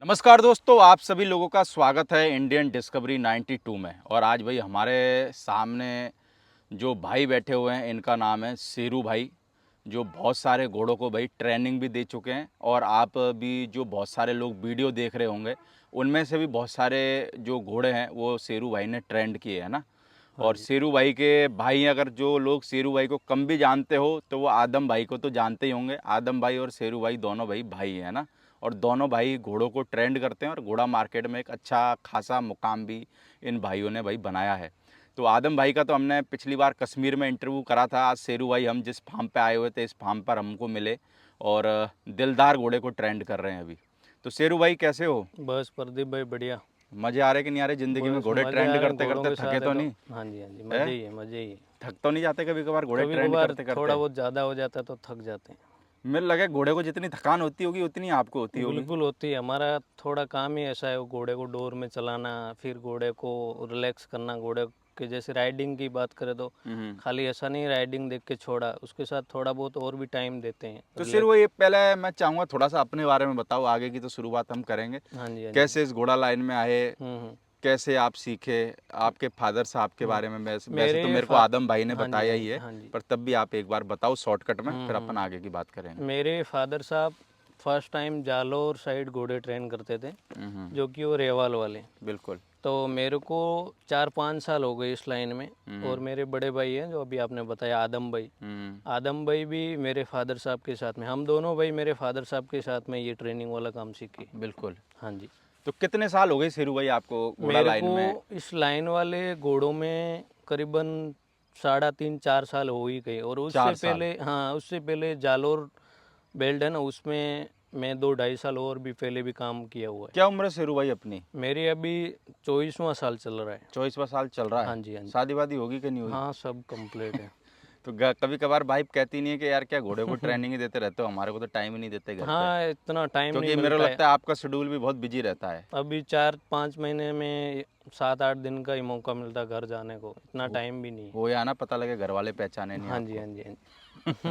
नमस्कार दोस्तों, आप सभी लोगों का स्वागत है इंडियन डिस्कवरी 92 में। और आज भाई हमारे सामने जो भाई बैठे हुए हैं इनका नाम है शेरू भाई, जो बहुत सारे घोड़ों को भाई ट्रेनिंग भी दे चुके हैं। और आप भी जो बहुत सारे लोग वीडियो देख रहे होंगे उनमें से भी बहुत सारे जो घोड़े हैं वो शेरू भाई ने ट्रेंड किए हैं ना। हाँ और जी। शेरू भाई के भाई, अगर जो लोग शेरू भाई को कम भी जानते हो तो वो आदम भाई को तो जानते ही होंगे। आदम भाई और शेरू भाई दोनों भाई भाई हैं ना। और दोनों भाई घोड़ों को ट्रेंड करते हैं और घोड़ा मार्केट में एक अच्छा खासा मुकाम भी इन भाइयों ने भाई बनाया है। तो आदम भाई का तो हमने पिछली बार कश्मीर में इंटरव्यू करा था। आज शेरू भाई हम जिस फार्म पे आए हुए थे इस फार्म पर हमको मिले और दिलदार घोड़े को ट्रेंड कर रहे हैं अभी। तो शेरू भाई कैसे हो? बस प्रदीप भाई बढ़िया। मज़े आ रहे कि नहीं आ रहे ज़िंदगी में? बस घोड़े मज़े आ ट्रेंड रहे हैं करते घोड़ों करते के थके साथ तो एकदम। नहीं? हाँ जी हाँ जी, है? मज़े ही है मज़े ही है। थक तो नहीं जाते कभी कभार घोड़े कभी ट्रेंड कभार करते थोड़ा करते? बहुत ज़्यादा हो जाता है तो थक जाते हैं। मुझे लगा घोड़े को जितनी थकान होती होगी उतनी आपको होती होगी। बिल्कुल होती है, हमारा थोड़ा काम ही ऐसा है, वो घोड़े को डोर में चलाना, फिर घोड़े को रिलैक्स करना। घोड़े के जैसे राइडिंग की बात करें तो हम्म। खाली ऐसा नहीं राइडिंग देख के छोड़ा, उसके साथ थोड़ा बहुत और भी टाइम देते हैं तो सिर वो रिलैक्स। ये पहले मैं चाहूँगा थोड़ा सा अपने बारे में बताओ, आगे की तो शुरुआत हम करेंगे। हाँ जी हाँ जी। कैसे इस घोड़ा लाइन में आए, हम्म। कैसे आप सीखे, आपके फादर साहब के हम्म। बारे में? वैसे मेरे तो मेरे को फा आदम भाई ने हाँ जी बताया हाँ ही जी है, हाँ जी। पर तब भी आप एक बार बताओ शॉर्टकट में, फिर अपन आगे की बात करेंगे। मेरे फादर साहब फर्स्ट टाइम जालोर साइड घोड़े ट्रेन करते थे, हम्म। जो कि वो रेवाल वाले। बिल्कुल। तो मेरे को 4-5 साल हो गए इस लाइन में। और हम्म। मेरे बड़े भाई हैं जो अभी आपने बताया आदम भाई। हम्म। आदम भाई भी मेरे फादर साहब के साथ में, हम दोनों भाई मेरे फादर साहब के साथ में ये ट्रेनिंग वाला काम सीखे। बिल्कुल। हाँ जी। तो कितने साल हो गए शेरू भाई आपको घोड़ा मेरे लाइन को में? इस लाइन वाले घोड़ों में करीबन 3.5-4 साल हो ही गए। और उससे 4 साल? पहले, हाँ उससे पहले जालोर बेल्ट है ना, उसमें मैं 2-2.5 साल और भी पहले भी काम किया हुआ है। क्या उम्र है शेरू भाई अपनी? मेरी अभी 24वां साल चल रहा है। 24वां साल चल रहा हाँ है। जी हाँ जी। शादी वादी होगी कि नहीं हुई? हाँ सब कंप्लीट है। तो कभी कभार भाई कहती नहीं है कि यार क्या घोड़े को ट्रेनिंग ही देते रहते हो, हमारे को तो टाइम ही नहीं देते घर पे? हाँ इतना टाइम नहीं क्योंकि मेरे को मिलता है। लगता है आपका शेड्यूल भी बहुत बिजी रहता है। अभी 4-5 महीने में 7-8 दिन का ही मौका मिलता है घर जाने को, इतना वो टाइम भी नहीं वो या ना पता लगे घर वाले पहचाने है। नहीं हाँ जी आपको। हाँ जी हाँ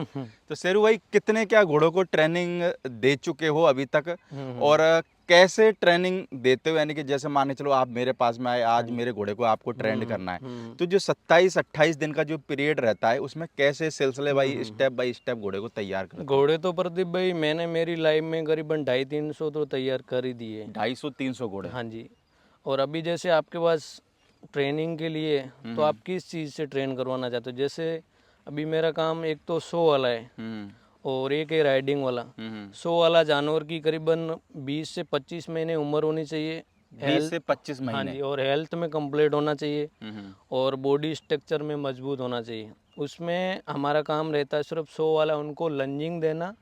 जी। तो शेरू भाई कितने क्या घोड़ों को ट्रेनिंग दे चुके हो अभी तक? और हम्म। कैसे ट्रेनिंग देते हो? यानी कि जैसे मान के चलो आप मेरे पास में आए, हाँ आज जी। मेरे घोड़े को आपको ट्रेंड करना है, हम्म। तो जो 27-28 दिन का जो पीरियड रहता है उसमें कैसे सिलसिले हम्म। बाई स्टेप घोड़े को तैयार करते हो? घोड़े तो प्रदीप भाई मैंने मेरी लाइफ में करीबन 250-300 तो तैयार कर ही दिए। 250-300 घोड़े? हाँ जी। और अभी जैसे आपके पास ट्रेनिंग के लिए, तो हम्म। आप किस चीज़ से ट्रेन करवाना चाहते हो? जैसे अभी मेरा काम एक तो 100 वाला है हम्म। और एक है राइडिंग वाला। हम्म। 100 वाला जानवर की करीबन 20 से 25 महीने उम्र होनी चाहिए। 20 हेल्थ, से 25 हाँ महीने? जी, और हेल्थ में कंप्लीट होना चाहिए। हम्म। और बॉडी स्ट्रक्चर में मजबूत होना चाहिए। उसमें हमारा काम रहता है सिर्फ 100 वाला उनको लंजिंग देना,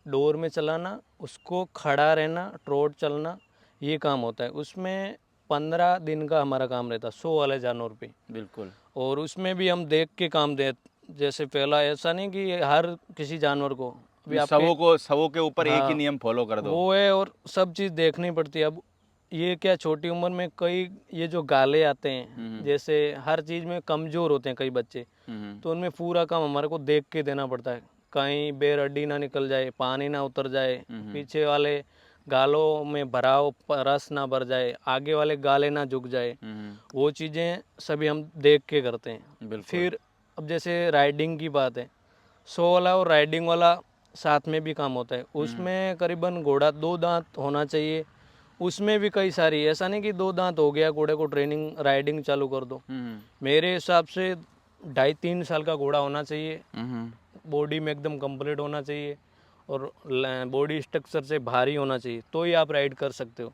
डोर में चलाना, उसको खड़ा रहना, ट्रोट चलना, ये काम होता है। उसमें 15 दिन का हमारा काम रहता है 100 वाले जानवर पे। बिल्कुल। और उसमें भी हम देख के काम दे, जैसे पहला ऐसा नहीं कि हर किसी जानवर को अभी आपके, सबों के ऊपर एक ही हाँ नियम फॉलो कर दो। वो है, और सब चीज़ देखनी पड़ती है। अब ये क्या छोटी उम्र में कई ये जो गाले आते हैं, हम्म। जैसे हर चीज़ में कमज़ोर होते हैं कई बच्चे, हम्म। तो उनमें पूरा काम हमारे को देख के देना पड़ता है। कहीं बेरड्डी ना निकल जाए, पानी ना उतर जाए, पीछे वाले गालों में भराव रस ना भर जाए, आगे वाले गाले ना झुक जाए, वो चीज़ें सभी हम देख के करते हैं। बिल्कुल। फिर अब जैसे राइडिंग की बात है, 100 वाला और राइडिंग वाला साथ में भी काम होता है। उसमें करीबन घोड़ा 2 दांत होना चाहिए। उसमें भी कई सारी, ऐसा नहीं कि 2 दांत हो गया घोड़े को ट्रेनिंग राइडिंग चालू कर दो। मेरे हिसाब से 2.5-3 साल का घोड़ा होना चाहिए। बॉडी में एकदम कंप्लीट होना चाहिए और बॉडी स्ट्रक्चर से भारी होना चाहिए, तो ही आप राइड कर सकते हो।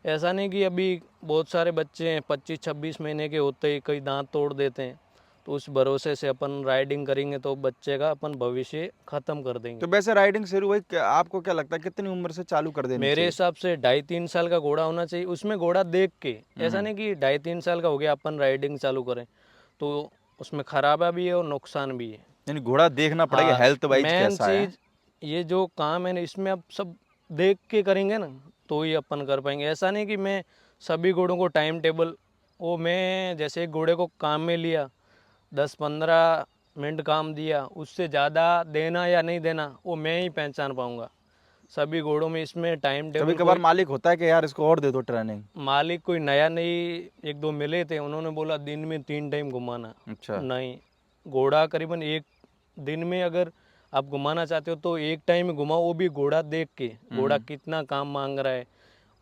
ऐसा नहीं कि अभी बहुत सारे बच्चे हैं 25-26 महीने के होते ही कई दांत तोड़ देते हैं, तो उस भरोसे से अपन राइडिंग करेंगे तो बच्चे का अपन भविष्य ख़त्म कर देंगे। तो वैसे राइडिंग शुरू भाई आपको क्या लगता है कितनी उम्र से चालू कर देनी मेरे चाहिए? हिसाब से 2.5-3 साल का घोड़ा होना चाहिए। उसमें घोड़ा देख के, ऐसा नहीं कि 2.5-3 साल का हो गया अपन राइडिंग चालू करें, तो उसमें खराबा भी है और नुकसान भी है। यानी घोड़ा देखना पड़ेगा हाँ, हेल्थ वाइज मेन कैसा है। चीज़ ये जो काम है ना, इसमें आप सब देख के करेंगे ना, तो ही अपन कर पाएंगे। ऐसा नहीं कि मैं सभी घोड़ों को टाइम टेबल, वो मैं जैसे एक घोड़े को काम में लिया, 10-15 मिनट काम दिया, उससे ज़्यादा देना या नहीं देना वो मैं ही पहचान पाऊँगा। सभी घोड़ों में इसमें टाइम कभी टेबल कभार मालिक होता है कि यार इसको और दे दो ट्रेनिंग। मालिक कोई नया नहीं, एक दो मिले थे, उन्होंने बोला दिन में 3 टाइम घुमाना। अच्छा। नहीं, घोड़ा करीबन एक दिन में अगर आप घुमाना चाहते हो तो एक टाइम में घुमाओ, वो भी घोड़ा देख के, घोड़ा कितना काम मांग रहा है,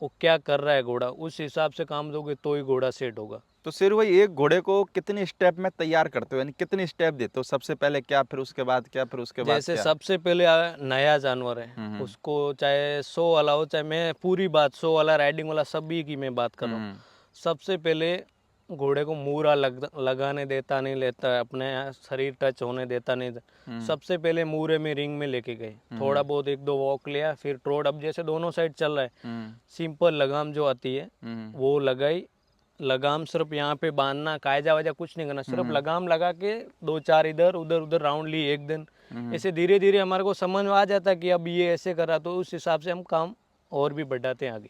वो क्या कर रहा है घोड़ा, उस हिसाब से काम दोगे तो ही घोड़ा सेट होगा। तो शेरू भाई एक घोड़े को कितने स्टेप में तैयार करते हो, यानी कितने स्टेप देते हो? सबसे पहले क्या, फिर उसके बाद क्या, फिर उसके बाद जैसे क्या? सबसे पहले नया जानवर है, उसको चाहे 100 वाला हो, चाहे मैं पूरी बात 100 वाला राइडिंग वाला सभी की मैं बात कर रहा हूँ। सबसे पहले घोड़े को मूरा लगाने देता नहीं, लेता है अपने शरीर टच होने देता नहीं। सबसे पहले मूरे में रिंग में लेके गए, थोड़ा बहुत एक दो वॉक लिया, फिर ट्रोट। अब जैसे दोनों साइड चल रहा है, सिंपल लगाम जो आती है वो लगाई। लगाम सिर्फ यहाँ पे बांधना, कायजा वाजा कुछ नहीं करना, सिर्फ लगाम लगा के 2-4 इधर उधर उधर राउंड ली एक दिन। ऐसे धीरे धीरे हमारे को समझ में आ जाता है कि अब ये ऐसे करा, तो उस हिसाब से हम काम और भी बढ़ाते हैं आगे।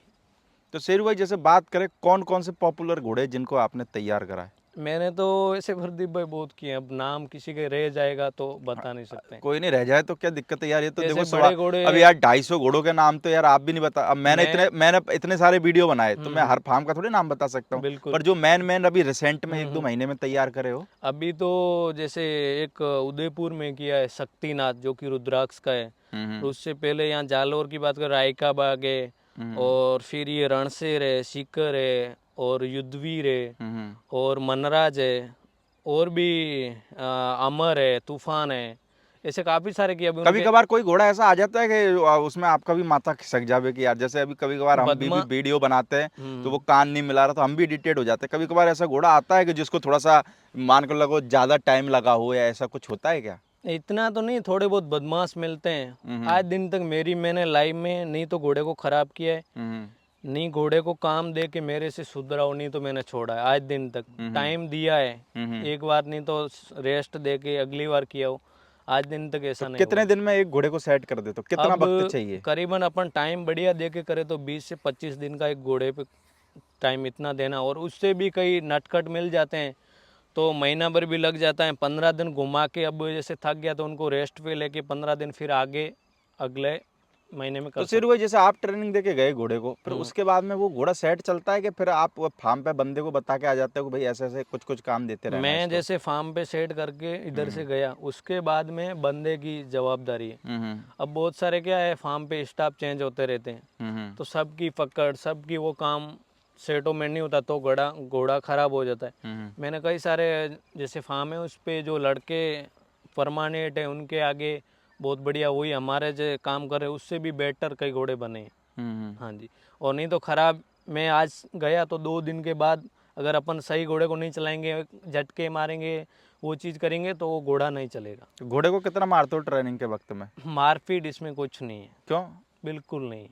तो शेरू भाई जैसे बात करें कौन कौन से पॉपुलर घोड़े जिनको आपने तैयार करा है? मैंने तो ऐसे प्रदीप भाई बहुत किए, अब नाम किसी के रह जाएगा तो बता नहीं सकते। कोई नहीं, रह जाए तो क्या दिक्कत है यार, ये तो जैसे देखो बड़े सवाल। घोड़े अब यार 250 घोड़ों के नाम तो यार आप भी नहीं बता। अब मैंने मैं इतने सारे वीडियो बनाए, तो मैं हर फार्म का थोड़ी नाम बता सकता हूँ। बिल्कुल। पर जो मैन मैन अभी रिसेंट में 1-2 महीने में तैयार करे हो। अभी तो जैसे एक उदयपुर में किया है शक्तिनाथ, जो कि रुद्राक्ष का है। उससे पहले यहाँ जालौर की बात करें, रायका बाग है, और फिर ये रणशेर है, सीकर है, और युद्धवीर है, और मनराज है, और भी अमर है, तूफान है, ऐसे काफी सारे किए। अभी कभी उनके कभार कोई घोड़ा ऐसा आ जाता है कि उसमें आपका भी माथा खिसक जावे कि यार, जैसे अभी कभी कभार हम भी बदमा वीडियो बनाते हैं तो वो कान नहीं मिला रहा, तो हम भी इरिटेट हो जाते हैं। कभी कभार ऐसा घोड़ा आता है कि जिसको थोड़ा सा मान कर लगो ज्यादा टाइम लगा हो, या ऐसा कुछ होता है क्या? इतना तो नहीं, थोड़े बहुत बदमाश मिलते हैं। आज दिन तक मैंने लाइफ में नहीं तो घोड़े को खराब किया है, नहीं घोड़े को काम दे के मेरे से सुधराओ, नहीं तो मैंने छोड़ा है। आज दिन तक टाइम दिया है, एक बार नहीं तो रेस्ट दे के अगली बार किया हो। आज दिन तक ऐसा नहीं कितने हुआ। दिन में एक घोड़े को सेट कर देते हो? कितना अब वक्त चाहिए? करीबन अपन टाइम बढ़िया दे के करे तो 20 से 25 दिन का एक घोड़े पे टाइम इतना देना, और उससे भी कई नटखट मिल जाते हैं तो महीना भर भी लग जाता है। 15 दिन घुमा के, अब जैसे थक गया तो उनको रेस्ट पे लेके 15 दिन फिर आगे अगले महीने में कर तो सकते। शेरू भाई जैसे आप ट्रेनिंग दे के गए घोड़े को, फिर उसके बाद में वो घोड़ा सेट चलता है कि फिर आप वो फार्म पे बंदे को बता के आ जाते हो कि भाई ऐसे ऐसे कुछ कुछ काम देते रहना है मैं इसको? जैसे फार्म पे सेट करके इधर से गया, उसके बाद में बंदे की जवाबदारी है। अब बहुत सारे क्या है, फार्म पे स्टाफ चेंज होते रहते हैं, तो सबकी पकड़, सबकी वो काम सेटलमेंट नहीं होता, तो घोड़ा खराब हो जाता है। मैंने कई सारे जैसे फार्म है उस पे जो लड़के परमानेंट है, उनके आगे बहुत बढ़िया वही हमारे जो काम कर रहे हैं उससे भी बेटर कई घोड़े बने हैं। हाँ जी। और नहीं तो खराब, मैं आज गया तो 2 दिन के बाद अगर अपन सही घोड़े को नहीं चलाएंगे, झटके मारेंगे, वो चीज़ करेंगे, तो वो घोड़ा नहीं चलेगा। तो घोड़े को कितना मारते हो ट्रेनिंग के वक्त में? मारपीट इसमें कुछ नहीं है, क्यों? बिल्कुल नहीं।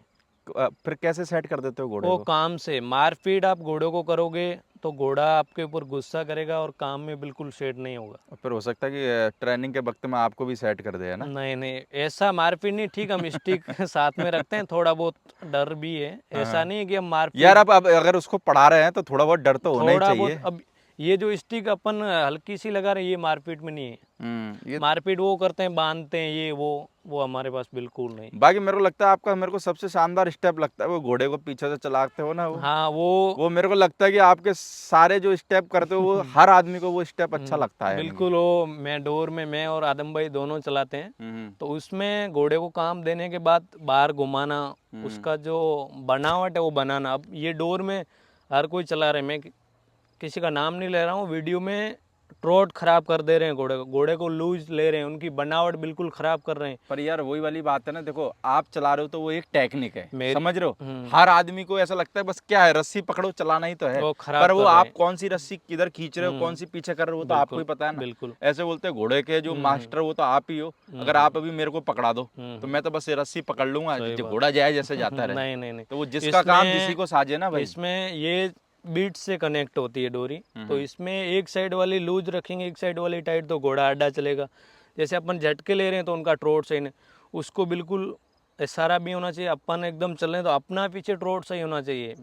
फिर कैसे सेट कर देते हो घोड़े वो को? काम से, मारपीट आप घोड़े को करोगे तो घोड़ा आपके ऊपर गुस्सा करेगा और काम में बिल्कुल सेट नहीं होगा। फिर हो सकता है कि ट्रेनिंग के वक्त में आपको भी सेट कर दे, है ना? नहीं नहीं, ऐसा मारपीट नहीं। ठीक, हम स्टिक साथ में रखते हैं, थोड़ा बहुत डर भी है, ऐसा नहीं है कि हम मारपीट। यार अब अगर उसको पढ़ा रहे हैं तो थोड़ा बहुत डर तो होना ही थोड़ा बहुत, चाहिए। अब ये जो स्टिक अपन हल्की सी लगा रहे हैं, ये मारपीट में नहीं है। ये मारपीट वो करते हैं, बांधते हैं, ये वो हमारे पास बिल्कुल नहीं। बाकी मेरे को लगता है आपका, मेरे को सबसे शानदार स्टेप लगता है वो घोड़े को पीछे से चलाते हो ना, हाँ, वो मेरे को लगता है कि आपके सारे जो स्टेप करते हो वो हर आदमी को वो स्टेप अच्छा लगता है। बिल्कुल। वो मैं डोर में मैं और आदम भाई दोनों चलाते हैं, तो उसमें घोड़े को काम देने के बाद बाहर घुमाना, उसका जो बनावट है वो बनाना। अब ये डोर में हर कोई चला रहे, मैं किसी का नाम नहीं ले रहा हूँ, वीडियो में ट्रोट खराब कर दे रहे हैं घोड़े को लूज ले रहे हैं, उनकी बनावट बिल्कुल खराब कर रहे हैं। पर यार वही वाली बात है ना, देखो आप चला रहे हो तो वो एक टेक्निक है, समझ रहे हो? हम्म। हर आदमी को ऐसा लगता है बस क्या है, रस्सी पकड़ो चलाना ही तो है। वो खराब पर वो कर रहे आप हैं। कौन सी रस्सी किधर खींच रहे हो, कौन सी पीछे कर रहे हो, वो तो आपको ही पता है ना। बिल्कुल। ऐसे बोलते हैं घोड़े के जो मास्टर वो तो आप ही हो। अगर आप अभी मेरे को पकड़ा दो तो मैं तो बस ये रस्सी पकड़ लूंगा, जो घोड़ा जाए जैसे जाता रहे। नहीं नहीं नहीं, तो वो जिसका काम जिसी को साजे ना भाई। इसमें ये बीट से कनेक्ट होती है डोरी, तो इसमें एक साइड वाली लूज रखेंगे, एक साइड वाली टाइट, तो घोड़ा अड्डा चलेगा। जैसे अपन झटके ले रहे हैं तो उनका ट्रोट सही नहीं, उसको बिल्कुल इशारा भी होना चाहिए। अपन एकदम चल रहे हैं तो अपना पीछे ट्रोट सही होना चाहिए।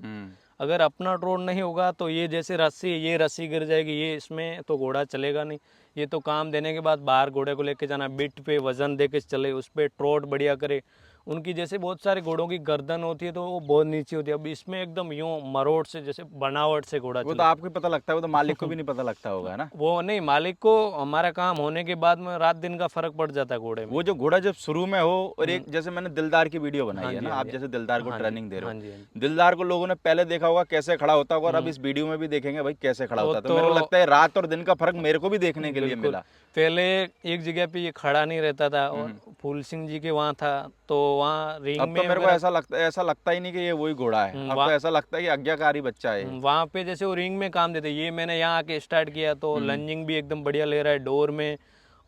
अगर अपना ट्रोट नहीं होगा तो ये जैसे रस्सी, ये रस्सी गिर जाएगी, ये इसमें तो घोड़ा चलेगा नहीं। ये तो काम देने के बाद बाहर घोड़े को लेके जाना, बिट पे वजन दे के चले, उस पर ट्रोट बढ़िया करे, उनकी जैसे बहुत सारे घोड़ों की गर्दन होती है तो वो बहुत नीचे होती है, अब इसमें एकदम यूं मरोड़ से जैसे बनावट से घोड़ा वो तो चलता आपको ही पता लगता है, वो तो मालिक को भी नहीं पता लगता होगा, है ना। है। वो नहीं, मालिक को हमारा काम होने के बाद में रात दिन का फर्क पड़ जाता है घोड़े में। वो जो घोड़ा जब शुरू में हो, और एक जैसे मैंने दिलदार की वीडियो बनाई हाँ है जी, ना, हाँ आप जी, जैसे दिलदार को हाँ जी, ट्रेनिंग दे रहे हाँ हो, जी, हाँ जी। दिलदार को लोगों ने पहले देखा होगा कैसे खड़ा होता होगा, और अब इस वीडियो में भी देखेंगे भाई कैसे खड़ा वो होता है, तो मेरे को तो लगता है रात और दिन का फर्क मेरे को भी देखने के लिए बिल्कुल, मिला। पहले एक जगह पे ये खड़ा नहीं रहता था और फूल सिंह जी के वहाँ था, तो वहाँ रिंग अब तो में मेरे को वगैरह ऐसा लगता ही नहीं कि ये वही घोड़ा है, अब तो वहाँ ऐसा लगता है कि आज्ञाकारी बच्चा है ये। वहाँ पे जैसे वो रिंग में काम देते, ये मैंने यहाँ आके स्टार्ट किया तो लंजिंग भी एकदम बढ़िया ले रहा है डोर में,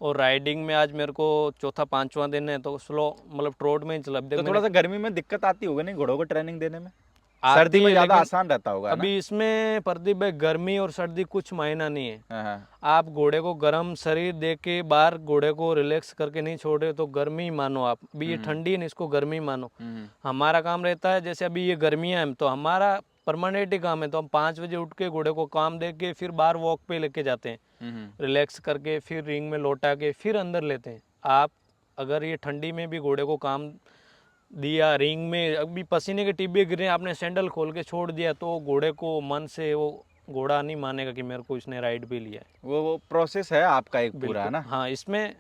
और राइडिंग में आज मेरे को चौथा पांचवा दिन है तो स्लो मतलब ट्रोट में ही चला। अब देख तो मैंने थोड़ा सा गर्मी में दिक्कत आती होगी नहीं घोड़ों को ट्रेनिंग देने में, सर्दी आती में है, ज्यादा लेकिन आसान रहता होगा, है ना। अभी इसमें प्रदीप भाई गर्मी और सर्दी कुछ मायना नहीं है। हाँ हाँ। आप घोड़े को गर्म शरीर दे के बाहर घोड़े को रिलैक्स करके नहीं छोड़े तो गर्मी ही मानो आप। अभी ये ठंडी है ना, इसको गर्मी ही मानो। हमारा काम रहता है जैसे अभी ये गर्मियाँ हैं तो हमारा परमानेंट ही काम है, तो हम 5 बजे उठ के घोड़े को काम दे के फिर बाहर वॉक पे लेके जाते हैं, रिलैक्स करके फिर रिंग में लौटा के फिर अंदर लेते हैं। आप अगर ये ठंडी में भी घोड़े को काम दिया, रिंग में अभी पसीने के टिब्बे गिरे, आपने सैंडल खोल के छोड़ दिया तो घोड़े को मन से वो घोड़ा नहीं मानेगा कि मेरे को इसने राइड पे लिया है। वो प्रोसेस है आपका एक पूरा, है बिल्कुल ना। हाँ, इसमें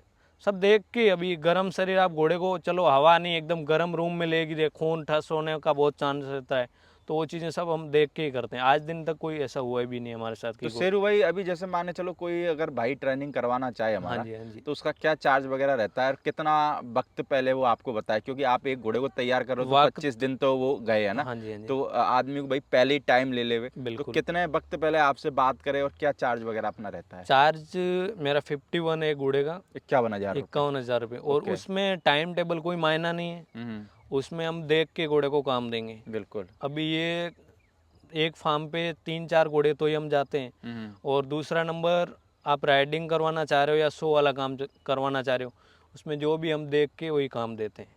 सब देख के, अभी गर्म शरीर आप घोड़े को चलो हवा नहीं एकदम गर्म रूम में लेगी दे, खून ठस होने का बहुत चांस रहता है, तो वो चीज़ें सब हम देख के ही करते हैं। आज दिन तक कोई ऐसा हुआ भी नहीं हमारे साथ तो कि शेरू भाई, अभी जैसे माने चलो कोई अगर भाई ट्रेनिंग करवाना चाहे हाँ हमारा, जी, हाँ जी। तो उसका क्या चार्ज वगैरह रहता है, और कितना वक्त पहले वो आपको बताए, क्योंकि आप एक घोड़े को तैयार करो तो वक्त 25 दिन तो वो गए, है ना। हाँ जी, हाँ जी, तो आदमी को भाई पहले ही टाइम ले लेवे, तो बिल्कुल। कितने वक्त पहले आपसे बात करे, और क्या चार्ज वगैरह अपना रहता है। चार्ज मेरा 51 है घोड़े का, 51,000 रुपये। 51,000 रुपये, और ओके। उसमें टाइम टेबल कोई मायना नहीं है, उसमें हम देख के घोड़े को काम देंगे। बिल्कुल। अभी ये एक फार्म पे 3-4 घोड़े तो ही हम जाते हैं, और दूसरा नंबर आप राइडिंग करवाना चाह रहे हो या शो वाला काम करवाना चाह रहे हो, उसमें जो भी हम देख के वही काम देते हैं।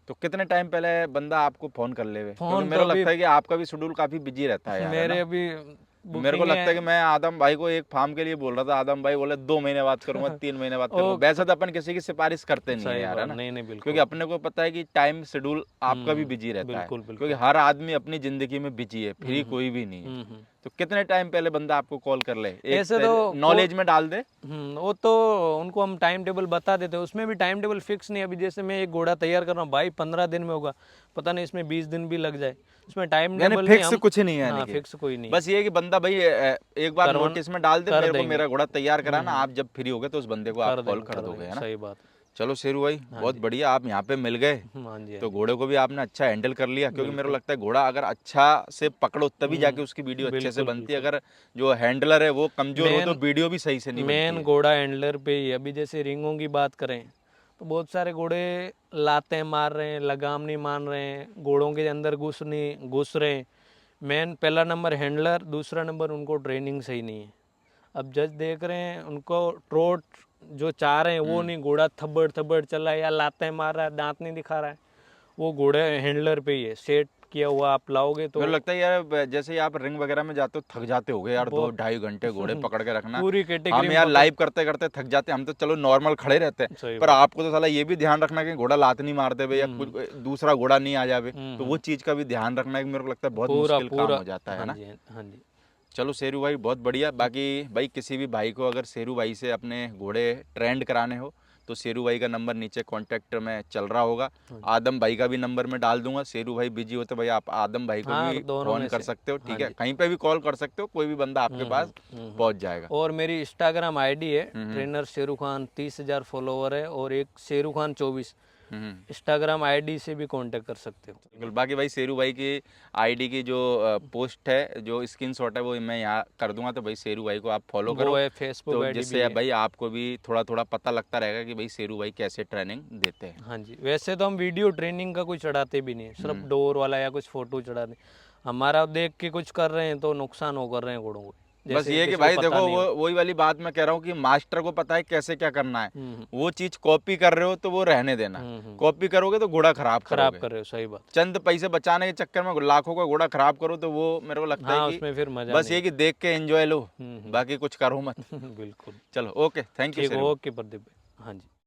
तो कितने टाइम पहले बंदा आपको फोन कर लेवे, क्योंकि फोन तो मेरे को अभी लगता है कि आपका भी शेड्यूल काफी बिजी रहता है यार, है मेरे ना। अभी मेरे को बुकिंग लगता है कि है। मैं आदम भाई को एक फार्म के लिए बोल रहा था, आदम भाई बोले 2 महीने बाद करूंगा, 3 महीने बाद करूंगा। ओ वैसे तो अपन किसी की सिफारिश करते नहीं है सही यार, है बात, ना। नहीं नहीं क्योंकि बिल्कुल। अपने को पता है कि टाइम शेड्यूल आपका भी बिजी रहता है, बिल्कुल क्योंकि बिल्कुल। हर आदमी अपनी जिंदगी में बिजी है, फ्री कोई भी नहीं है। तो कितने टाइम पहले बंदा आपको कॉल कर ले, ऐसे एक तो नॉलेज में डाल दे। वो तो उनको हम टाइम टेबल बता देते हैं, उसमें भी टाइम टेबल फिक्स नहीं है। अभी जैसे मैं एक घोड़ा तैयार कर रहा हूँ भाई 15 दिन में होगा, पता नहीं इसमें 20 दिन भी लग जाए, उसमें टाइम यानी टेबल नहीं फिक्स हम। कुछ नहीं है, यानी हाँ, कि फिक्स कोई नहीं है। बस ये है कि बंदा भाई एक बार करवन नोटिस में डाल दे, कर मेरे को देंगे, मेरा घोड़ा तैयार कराना, आप जब फ्री होगे तो उस बंदे को आप कॉल कर कर दोगे, देंगे, है ना। सही बात। चलो शेरू भाई, बहुत बढ़िया, आप यहाँ पे मिल गए, हाँ जी, हाँ तो जी, घोड़े को भी आपने अच्छा हैंडल कर लिया, क्योंकि मेरे को बिल्कुल। लगता है घोड़ा अगर अच्छा से पकड़ो तभी जाके उसकी वीडियो अच्छे से बिल्कुल बनती है, बिल्कुल। अगर जो हैंडलर है वो कमजोर हो तो मेन वीडियो भी सही से नहीं बनती मेन है। घोड़ा हैंडलर पे ही है। अभी जैसे रिंगों की बात करें तो बहुत सारे घोड़े लाते मार रहे हैं, लगाम नहीं मान रहे हैं, घोड़ों के अंदर घुस रहे हैं। मेन पहला नंबर हैंडलर, दूसरा नंबर उनको ट्रेनिंग सही नहीं है। अब जज देख रहे हैं उनको ट्रोट जो चाह रहे हैं वो नहीं, घोड़ा थब्बड़ थब्बड़ चल रहा है या लाते मार रहा है, दांत नहीं दिखा रहा है, वो घोड़े हैंडलर पे ही है। सेट किया हुआ आप लाओगे तो मेरे को लगता है यार, जैसे ही आप रिंग वगैरह में जाते हो थक जाते होगे यार, बहुत 2-2.5 घंटे घोड़े पकड़ के रखना। पूरी हम कैटेगरी में यार पकड़। लाइव करते करते थक जाते हैं, हम तो चलो नॉर्मल खड़े रहते हैं, सही पर बात। आपको तो साला ये भी ध्यान रखना है कि घोड़ा लात नहीं मार देवे या कुछ दूसरा घोड़ा नहीं आ जावे, तो वो चीज़ का भी ध्यान रखना है, कि मेरे को लगता है बहुत पूरा मुश्किल काम पूरा हो जाता है हाँ ना। जी, हाँ जी। चलो शेरू भाई, बहुत बढ़िया। बाकी भाई किसी भी भाई को अगर शेरू भाई से अपने घोड़े ट्रेंड कराने हो तो शेरू भाई का नंबर नीचे कांटेक्ट में चल रहा होगा, आदम भाई का भी नंबर मैं डाल दूंगा। शेरू भाई बिजी होते भाई, आप आदम भाई को हाँ, भी दोनों फोन में कर से। सकते हो, हाँ ठीक है, जी। कहीं पे भी कॉल कर सकते हो, कोई भी बंदा आपके पास पहुंच जाएगा। और मेरी इंस्टाग्राम आईडी है ट्रेनर शेरू खान, 30,000 फॉलोवर है, और एक शेरू खान 24 इंस्टाग्राम आईडी से भी कांटेक्ट कर सकते हो। बिल्कुल। बाकी भाई शेरू भाई की आईडी की जो पोस्ट है, जो स्क्रीनशॉट है, वो मैं यहाँ कर दूंगा, तो भाई शेरू भाई को आप फॉलो वो करो, है फेसबुक तो आईडी भी जिससे है। भाई आपको भी थोड़ा थोड़ा पता लगता रहेगा कि भाई शेरू भाई कैसे ट्रेनिंग देते हैं। हाँ जी, वैसे तो हम वीडियो ट्रेनिंग का कुछ चढ़ाते भी नहीं है, सिर्फ डोर वाला या कुछ फोटो चढ़ाते। हमारा देख के कुछ कर रहे हैं तो नुकसान हो कर रहे हैं घोड़ों को, बस जैसे ये है कि किसी को भाई पता देखो, नहीं वो हो। वही वाली बात मैं कह रहा हूँ कि मास्टर को पता है कैसे क्या करना है, वो चीज कॉपी कर रहे हो तो वो रहने देना, कॉपी करोगे तो घोड़ा खराब खराब करोगे। कर रहे हो, सही बात। चंद पैसे बचाने के चक्कर में लाखों का घोड़ा खराब करो तो वो मेरे को लगता है हाँ, कि उसमें फिर मजा बस ये कि देख के एंजॉय लो, नहीं। बाकी कुछ करो मत। बिल्कुल। चलो ओके, थैंक यू ठीक, शेरू। ओके प्रदीप भाई। हाँ जी।